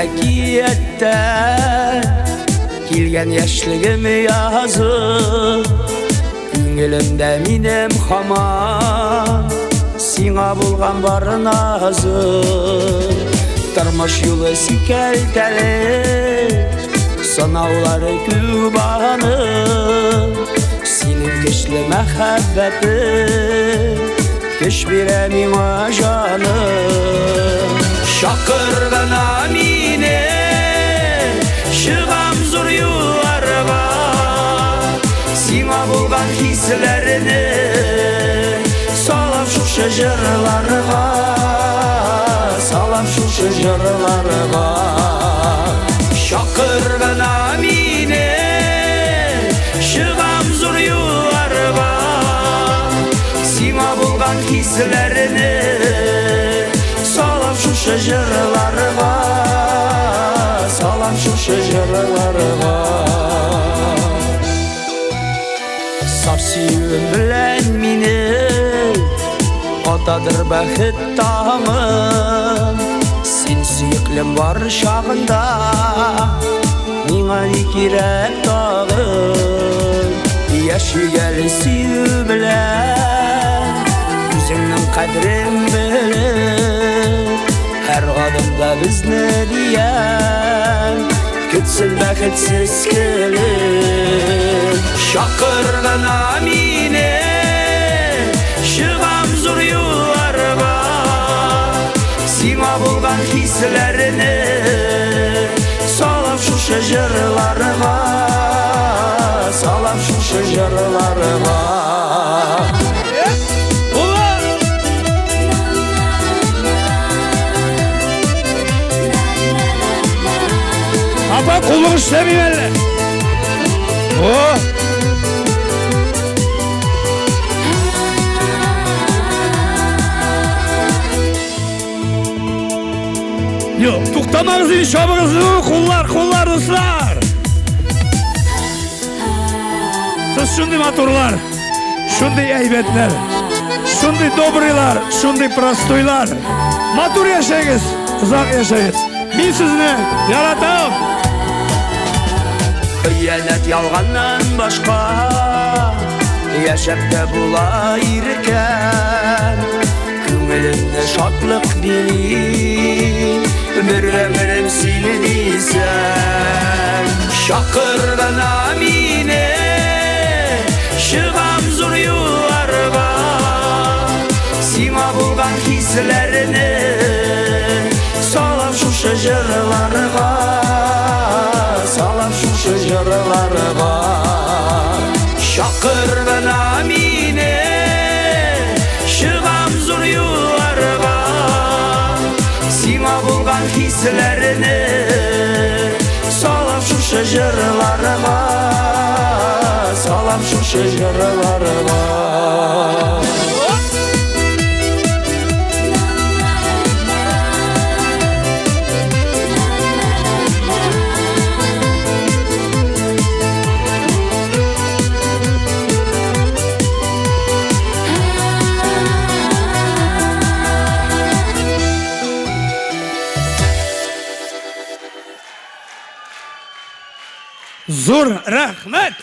әкиеттен келген яшілігім язып көңілімде менем хаман сиңа болған бар назым тұрмыш юлы секілдәлі санаулары көп анық сенің күшлі мәхәббәті күш бере миңа жаным шақырғана мені шығам зор юларға сиңа болған хисләріне салам шушы жырларға салам шушы жырларға шақырғана мені шығам зор юларға сиңа болған хисләріне салам шушы жырларға салам шушы жырларға сап сүйуім білән мені атадыр бәхет таңым сен сүйіклім бар шағында миңа не керек тағым яшігәлі сүйу білән өзіңнің қадірін біліп әр қадымда бізні диям күтсін бәхетсіз келіп шақырғана мені шығам зор юларға сиңа болған хисләріне салам шушы жырларға салам шушы жырларға Апа құлық істемей әлі Тоқтамаңыз дейін шабыңыз құллар ұсылар Сіз шындай матурлар шындай әйбетлер шындай добрыйлар шындай простойлар матур яшайыңыз ұзақ яшайыңыз мен сізні яратам Хиянат ялғаннан башқа яшәп тә була иркән күңелемдә шатлык били бер гомерем сине дисәм шақырғана мине шығам зур юлларға сиңа булган хисләрне салам шушы жырларга салам шушы жырларга шақырғана мине шығам зур юлларға сиңа булган хисләрне салам шушы жырларга салам шушы жырларга Зур рәхмәт!